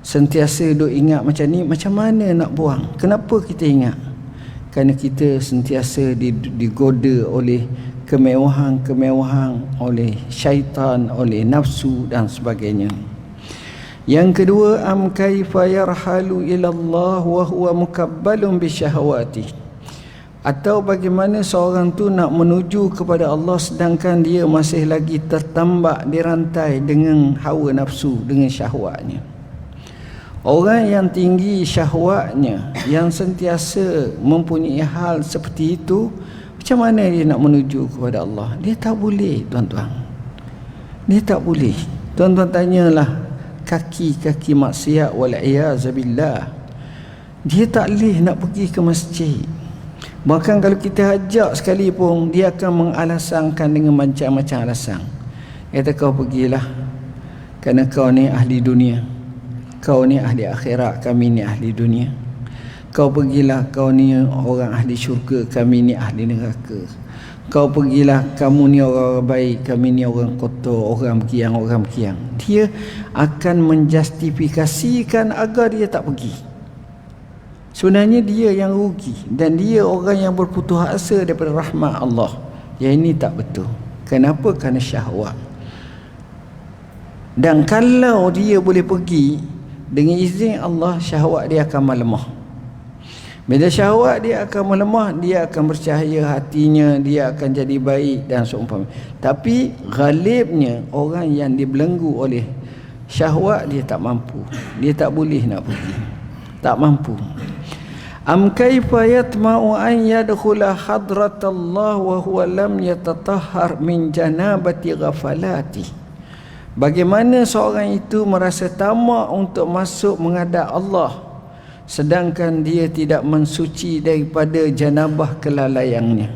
sentiasa duk ingat macam ni, macam mana nak buang? Kenapa kita ingat? Kerana kita sentiasa digoda oleh kemewahan-kemewahan, oleh syaitan, oleh nafsu dan sebagainya. Yang kedua, am kaifa yarhalu ila Allah wa huwa mukabbalun bi syahawati. Atau bagaimana seorang tu nak menuju kepada Allah sedangkan dia masih lagi tertambak dirantai dengan hawa nafsu, dengan syahwatnya. Orang yang tinggi syahwatnya, yang sentiasa mempunyai hal seperti itu, macam mana dia nak menuju kepada Allah? Dia tak boleh, tuan-tuan. Dia tak boleh. Tuan-tuan tanyalah kaki-kaki maksiat wal'iyazabillah. Dia tak boleh nak pergi ke masjid. Bahkan kalau kita ajak sekali pun, dia akan mengalasankan dengan macam-macam alasan. Kata, kau pergilah kerana kau ni ahli dunia, kau ni ahli akhirat, kami ni ahli dunia. Kau pergilah, kau ni orang ahli syurga, kami ni ahli neraka. Kau pergilah, kamu ni orang baik, kami ni orang kotor, orang kiang, orang kiang. Dia akan menjustifikasikan agar dia tak pergi. Sebenarnya dia yang rugi, dan dia orang yang berputus asa daripada rahmat Allah. Yang ini tak betul. Kenapa? Kerana syahwat. Dan kalau dia boleh pergi dengan izin Allah, syahwat dia akan melemah. Bila syahwat dia akan melemah, dia akan bercahaya hatinya, dia akan jadi baik dan seumpama. Tapi ghalibnya orang yang dibelenggu oleh syahwat, dia tak mampu. Dia tak boleh nak pergi. Tak mampu. Am kaifa yatma'u an yadkhula hadratallah wa huwa lam yatatahhar min janabati ghafalati. Bagaimana seorang itu merasa tamak untuk masuk menghadap Allah sedangkan dia tidak mensuci daripada janabah kelalaiannya.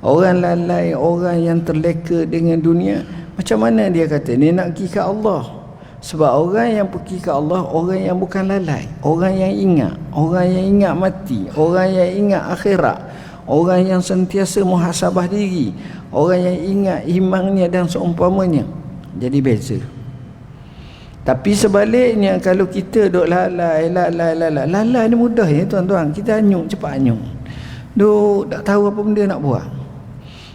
Orang lalai, orang yang terleka dengan dunia, macam mana dia kata dia nak pergi ke Allah? Sebab orang yang pergi ke Allah, orang yang bukan lalai, orang yang ingat mati, orang yang ingat akhirat, orang yang sentiasa muhasabah diri, orang yang ingat imannya dan seumpamanya. Jadi beza. Tapi sebaliknya, kalau kita duk lalai ni mudah ya tuan-tuan. Kita anyuk, cepat anyuk. Duk tak tahu apa benda nak buat.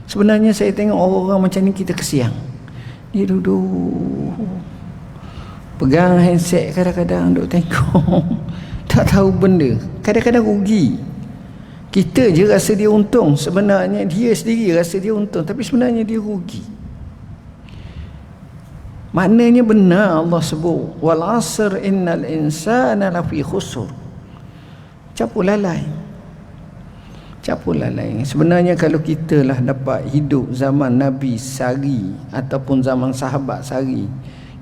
Sebenarnya saya tengok orang-orang macam ni, kita kesian. Dia duduk pegang handset, kadang-kadang duk tengok tak tahu benda. Kadang-kadang rugi. Kita je rasa dia untung, sebenarnya dia sendiri rasa dia untung, tapi sebenarnya dia rugi. Maknanya benar Allah sebut wal asr innal insana lafi khusr. Campur lalai. Sebenarnya kalau kita lah dapat hidup zaman Nabi sehari ataupun zaman sahabat sehari,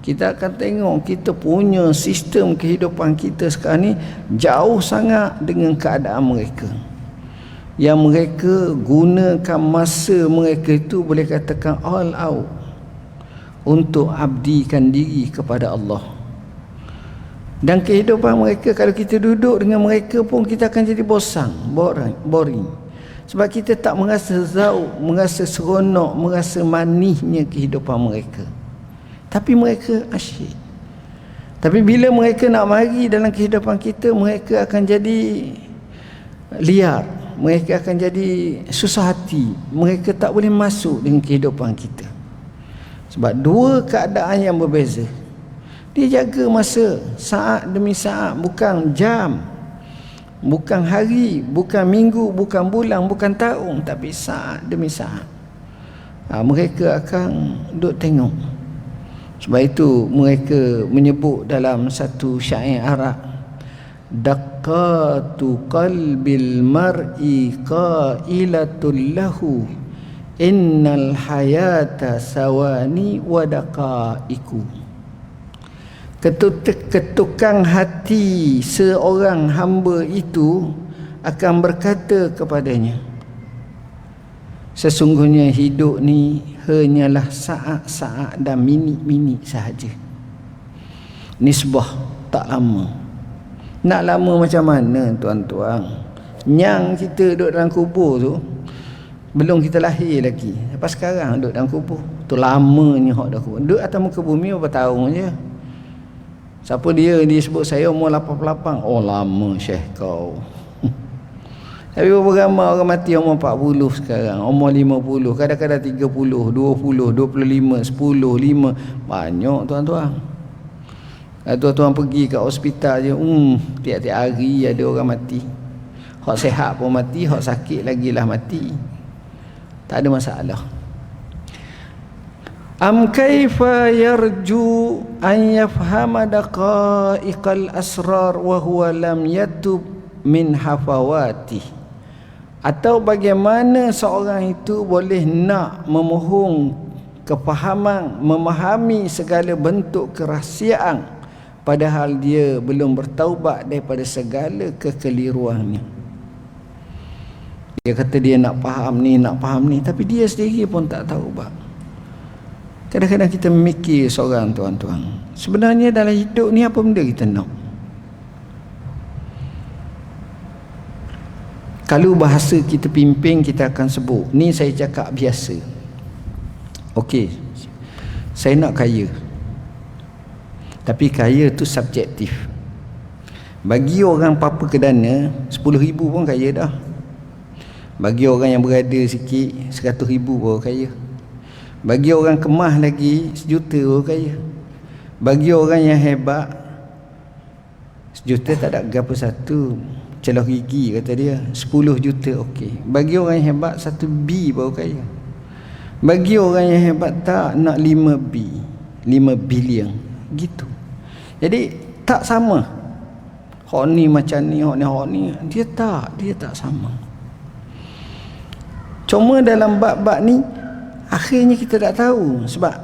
kita akan tengok kita punya sistem kehidupan kita sekarang ni jauh sangat dengan keadaan mereka. Yang mereka gunakan masa mereka itu, boleh katakan all out, untuk abdikan diri kepada Allah. Dan kehidupan mereka, kalau kita duduk dengan mereka pun, kita akan jadi bosan, boring. Sebab kita tak merasa zauk, merasa seronok, merasa manisnya kehidupan mereka. Tapi mereka asyik. Tapi bila mereka nak mari dalam kehidupan kita, mereka akan jadi liar, mereka akan jadi susah hati, mereka tak boleh masuk dengan kehidupan kita. Sebab dua keadaan yang berbeza. Dia jaga masa, saat demi saat, bukan jam, bukan hari, bukan minggu, bukan bulan, bukan tahun, tapi saat demi saat. Mereka akan duk tengok. Sebab itu mereka menyebut dalam satu syair Arab, daqqatu qalbil mar'i qailatul lahu innal hayata sawani wa daqaiku. Ketukan hati seorang hamba itu akan berkata kepadanya, sesungguhnya hidup ni hanyalah saat-saat dan minit-minit sahaja. Nisbah tak lama. Nak lama macam mana tuan-tuan? Yang kita duduk dalam kubur tu, belum kita lahir lagi. Lepas sekarang duduk dalam kubur. Tu lamanya hak dah kubur. Duduk atas muka bumi berapa tahun je. Siapa dia? Dia sebut saya umur 88. Oh lama Syekh kau. Tapi berapa ramai orang mati umur 40 sekarang, umur 50, kadang-kadang 30, 20, 25, 10, 5. Banyak tuan-tuan. Tuan-tuan pergi kat hospital je, tiap-tiap hari ada orang mati. Hak sihat pun mati, hak sakit lagi lah mati. Tak ada masalah. Am kaifa yarju an yafhama daqa'iqal asrar wa huwa lam yatub min hafawati. Atau bagaimana seorang itu boleh nak memohon kefahaman, memahami segala bentuk kerahsiaan, padahal dia belum bertaubat daripada segala kekeliruannya. Dia kata dia nak faham ni, tapi dia sendiri pun tak taubat. Kadang-kadang kita memikir seorang tuan-tuan, sebenarnya dalam hidup ni apa benda kita nak? Kalau bahasa kita pimpin, kita akan sebut, ni saya cakap biasa. Okey, saya nak kaya. Tapi kaya tu subjektif. Bagi orang apa-apa kedana, 10,000 pun kaya dah. Bagi orang yang berada sikit, 100,000 pun kaya. Bagi orang kemah lagi, 1 juta pun kaya. Bagi orang yang hebat, 1 juta tak ada apa satu, celah gigi kata dia. 10 juta okey. Bagi orang yang hebat, 1 B baru kaya. Bagi orang yang hebat tak, nak 5 B, 5 bilion gitu. Jadi tak sama. Hak ni macam ni, hak ni dia tak sama. Cuma dalam bab-bab ni akhirnya kita tak tahu. Sebab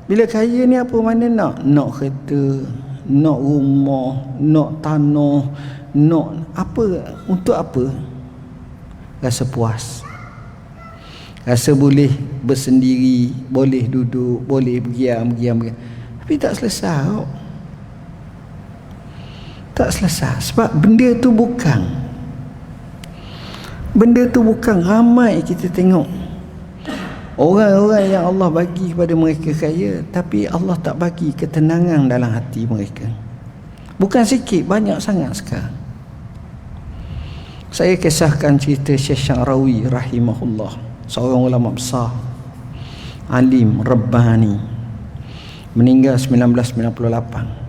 bila kaya ni apa mana nak kereta, nak rumah, nak tanah, nak apa, untuk apa? Rasa puas, rasa boleh bersendiri, boleh duduk, boleh berdiam. Tapi tak selesai. Tak selesai. Sebab benda tu bukan ramai kita tengok orang-orang yang Allah bagi kepada mereka kaya, tapi Allah tak bagi ketenangan dalam hati mereka. Bukan sikit, banyak sangat sekarang. Saya kisahkan cerita Syekh Syarawi rahimahullah, seorang ulama besar, alim, Rabbani, meninggal 1998.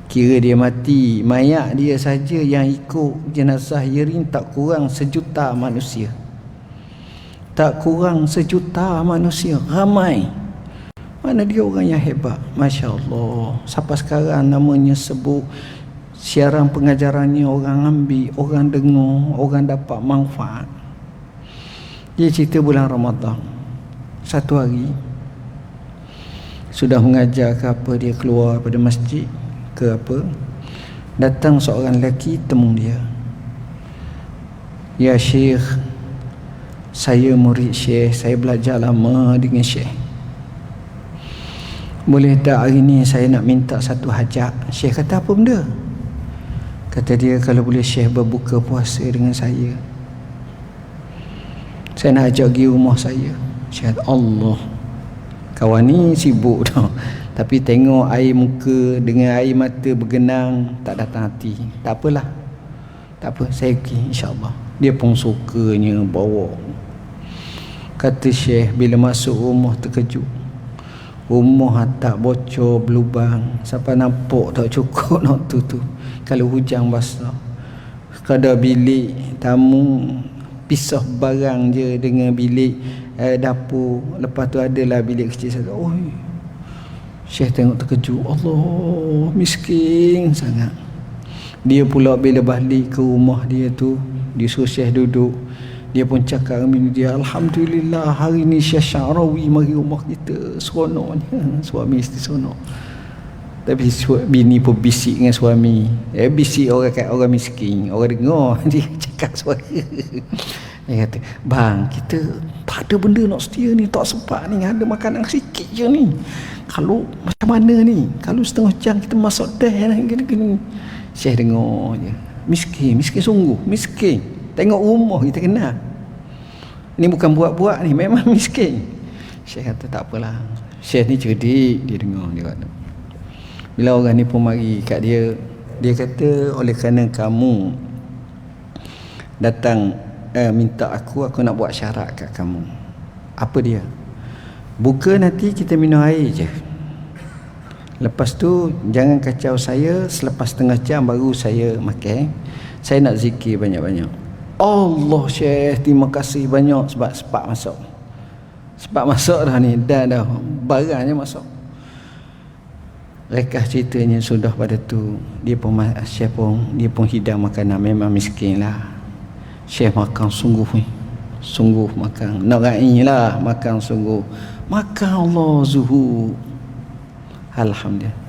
Kira dia mati, mayat dia saja yang ikut jenazah Yerin tak kurang 1 juta manusia. Tak kurang 1 juta manusia, ramai. Mana dia orang yang hebat, Masya Allah. Sampai sekarang namanya sebut, siaran pengajarannya orang ambil, orang dengar, orang dapat manfaat. Dia cerita bulan Ramadan, satu hari sudah mengajar ke apa, dia keluar pada masjid ke apa, datang seorang lelaki temu dia. Ya Syekh, saya murid Syekh, saya belajar lama dengan Syekh. Boleh tak hari ni saya nak minta satu hajat? Syekh kata, apa benda? Kata dia, kalau boleh Syekh berbuka puasa dengan saya nak ajak pergi rumah saya. Syekh kata, Allah, kawan ni sibuk dah, tapi tengok air muka dengan air mata bergenang, tak datang hati. Tak apalah, tak apa, saya pergi insyaAllah. Dia pun sukanya bawa. Kata Syekh, bila masuk rumah terkejut. Rumah tak bocor, berlubang, sampai nampak tak cukup nak tutup. Kalau hujan basah, kadar bilik tamu pisah barang je dengan bilik dapur. Lepas tu adalah bilik kecil satu. Oh, Syekh tengok terkejut. Allah, miskin sangat. Dia pula bila balik ke rumah dia tu, dia suruh Syekh duduk. Dia pun cakap dengan dia, Alhamdulillah hari ni Syekh Syarawi mari rumah kita, seronoknya. Suami isteri seronok. Tapi bini pun bisik dengan suami. Bisik orang miskin, orang dengar. Dia cakap suara. Dia kata, bang, kita tak ada benda nak setia ni, tak sempat ni, ada makanan sikit je ni. Kalau macam mana ni, kalau setengah jam kita masuk dah gini. Syekh dengar je. Miskin sungguh, miskin. Tengok rumah kita kenal. Ini bukan buat-buat ni, memang miskin. Syekh kata tak apalah. Syekh ni cerdik, dia dengar dia kata. Bila orang ni pun mari kat dia, dia kata oleh kerana kamu datang minta aku nak buat syarat kat kamu. Apa dia? Buka nanti kita minum air je. Lepas tu jangan kacau saya, selepas setengah jam baru saya makan. Saya nak zikir banyak-banyak. Allah Syekh, terima kasih banyak sebab sepak masuk. Sepak masuk dah ni, dah barangnya masuk. Rekah ceritanya sudah pada tu dia pun Syekh pun dia pun hidang makanan, memang miskin lah. Syekh makan sungguh makan. Nak rai lah makan sungguh. Makan Allah zuhur. Alhamdulillah.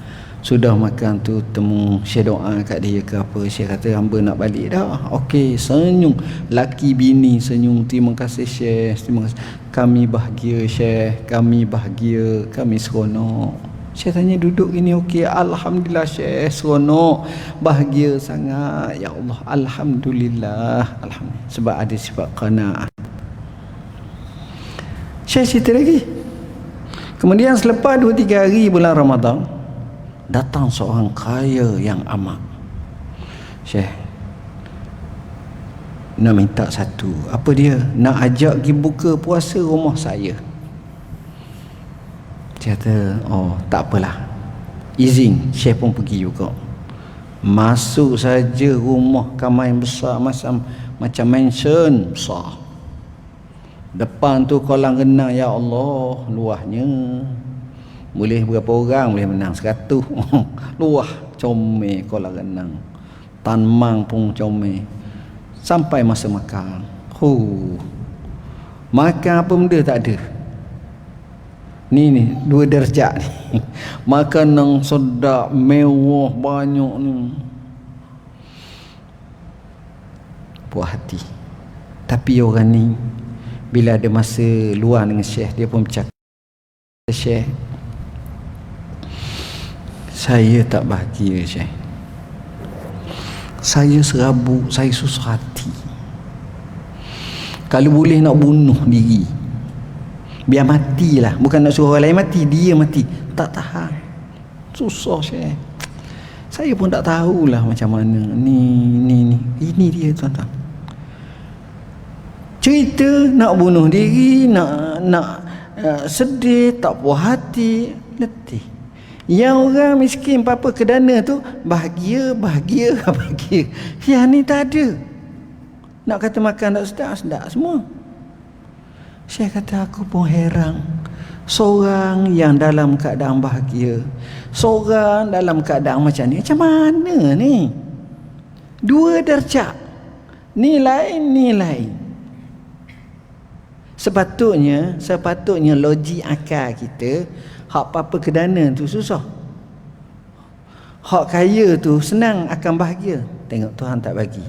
Sudah makan tu temu Syekh doa kat dia ke apa, Syekh kata hamba nak balik dah. Okey, senyum. Laki bini senyum, terima kasih Syekh, terima kasih. Kami bahagia Syekh, kami bahagia, kami seronok. Syekh tanya duduk gini, okey, alhamdulillah Syekh, seronok, bahagia sangat ya Allah, alhamdulillah, alhamdulillah. Sebab ada sifat qanaah. Syekh cerita lagi. Kemudian selepas 2-3 hari bulan Ramadan, datang seorang kaya yang amat. Syekh nak minta satu. Apa dia? Nak ajak pergi buka puasa rumah saya. Dia kata, oh tak apalah, izin. Syekh pun pergi juga. Masuk saja rumah kamar yang besar, macam mansion besar. Depan tu kolam renang, ya Allah, luahnya. Boleh berapa orang boleh menang? 100. Luah comel kolam renang. Tan Mang pun comel. Sampai masa makan. Makan apa benda tak ada. Ni 2 darjat ni. Makanan sedap, mewah, banyak ni. Puas hati. Tapi orang ni bila ada masa luar dengan Syekh, dia pun bercakap, Syekh, saya tak bahagia Syekh. Saya serabut, saya susah hati. Kalau boleh nak bunuh diri, biar matilah. Bukan nak suruh orang lain mati, dia mati. Tak tahan. Susah Syekh. Saya pun tak tahulah macam mana. Ni. Ini dia tuan-tuan. Cerita nak bunuh diri, nak sedih, tak puas hati, letih. Yang orang miskin apa kedana tu bahagia. Yang ni tak ada. Nak kata makan tak sedap semua. Syekh kata aku pun heran. Seorang yang dalam keadaan bahagia, seorang dalam keadaan macam ni, macam mana ni? 2 darjat. Ni lain. Sepatutnya logik akal kita, hak apa kedana tu susah. Hak kaya tu senang akan bahagia. Tengok Tuhan tak bagi.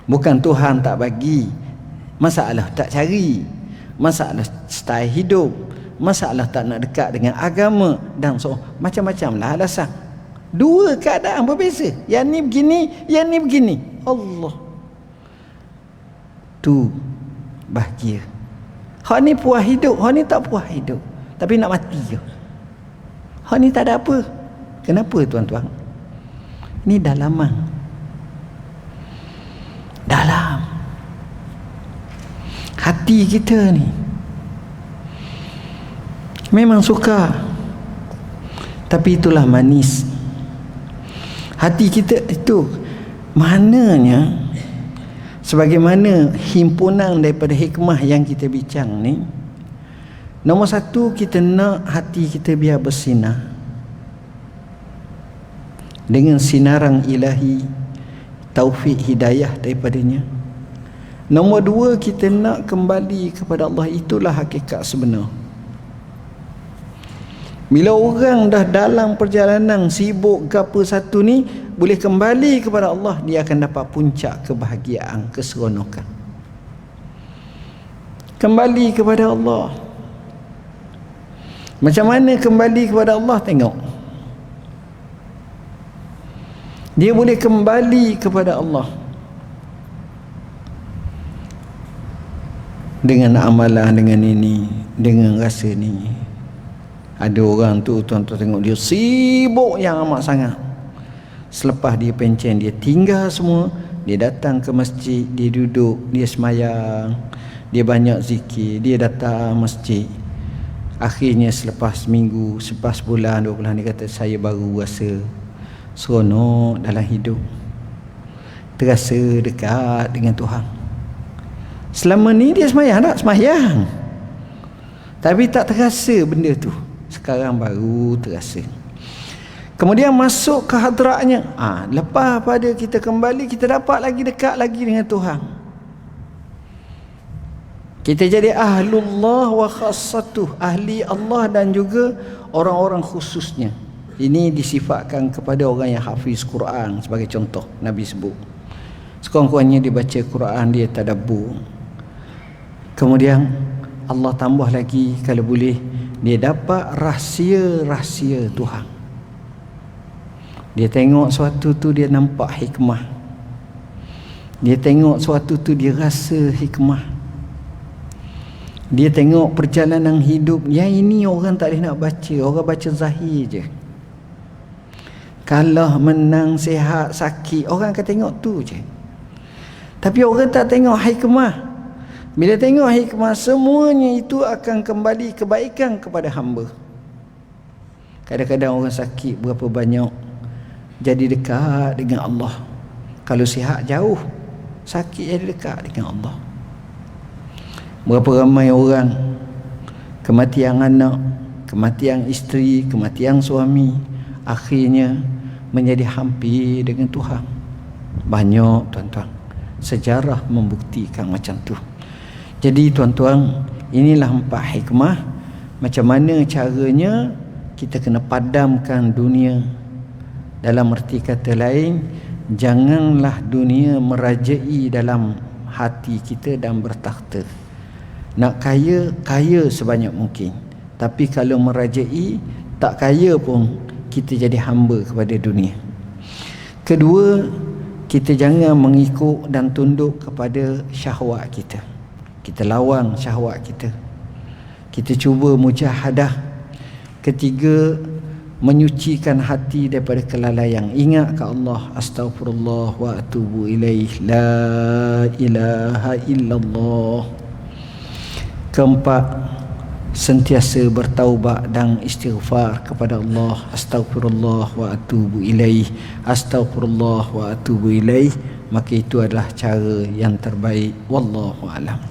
Bukan Tuhan tak bagi, masalah tak cari, masalah style hidup, masalah tak nak dekat dengan agama, dan so macam-macam lah alasan. 2 keadaan berbeza. Yang ni begini, yang ni begini. Allah, tu bahagia. Hak ni puas hidup, hak ni tak puas hidup, tapi nak mati je. Hak ni tak ada apa. Kenapa tuan-tuan? Ni dalaman. Dalam hati kita ni memang suka, tapi itulah manis. Hati kita itu maknanya sebagaimana himpunan daripada hikmah yang kita bincang ni. Nombor 1, kita nak hati kita biar bersinar dengan sinaran ilahi, taufik hidayah daripadanya. Nombor 2, kita nak kembali kepada Allah. Itulah hakikat sebenar. Bila orang dah dalam perjalanan sibuk ke apa satu ni, boleh kembali kepada Allah, dia akan dapat puncak kebahagiaan, keseronokan. Kembali kepada Allah. Macam mana kembali kepada Allah? Tengok. Dia boleh kembali kepada Allah dengan amalan, dengan ini, dengan rasa ni. Ada orang tu tuan-tuan tengok dia sibuk yang amat sangat. Selepas dia pencen, dia tinggal semua, dia datang ke masjid, dia duduk, dia semayang, dia banyak zikir, dia datang masjid. Akhirnya selepas seminggu, selepas sebulan, 2 bulan, dia kata saya baru rasa seronok dalam hidup, terasa dekat dengan Tuhan. Selama ni dia semayang tak? Semayang, tapi tak terasa benda tu. Sekarang baru terasa. Kemudian masuk ke hadratnya. Lepas pada kita kembali, kita dapat lagi dekat lagi dengan Tuhan. Kita jadi ahlullah wa khassatuh, ahli Allah dan juga orang-orang khususnya. Ini disifatkan kepada orang yang hafiz Quran. Sebagai contoh, Nabi sebut sekurang-kurangnya dia baca Quran, dia tadabbur. Kemudian Allah tambah lagi, kalau boleh, dia dapat rahsia-rahsia Tuhan. Dia tengok suatu tu, dia nampak hikmah. Dia tengok suatu tu, dia rasa hikmah. Dia tengok perjalanan hidup. Yang ini orang tak boleh nak baca. Orang baca zahir je. Kalah, menang, sihat, sakit, orang akan tengok tu je. Tapi orang tak tengok hikmah. Bila tengok hikmah, semuanya itu akan kembali kebaikan kepada hamba. Kadang-kadang orang sakit berapa banyak jadi dekat dengan Allah. Kalau sihat jauh, sakit jadi dekat dengan Allah. Berapa ramai orang kematian anak, kematian isteri, kematian suami, akhirnya menjadi hampir dengan Tuhan. Banyak tuan-tuan, sejarah membuktikan macam tu. Jadi tuan-tuan, inilah 4 hikmah. Macam mana caranya kita kena padamkan dunia. Dalam erti kata lain, janganlah dunia merajai dalam hati kita dan bertakhta. Nak kaya, kaya sebanyak mungkin. Tapi kalau merajai, tak kaya pun, kita jadi hamba kepada dunia. Kedua, kita jangan mengikut dan tunduk kepada syahwat kita. Kita lawan syahwat kita. Kita cuba mujahadah. Ketiga, menyucikan hati daripada kelalaian. Ingat ke Allah, astaghfirullah wa atubu ilaih, la ilaha illallah. Keempat, sentiasa bertaubat dan istighfar kepada Allah, astaghfirullah wa atubu ilaih, astaghfirullah wa atubu ilaih. Maka itu adalah cara yang terbaik. Wallahu a'lam.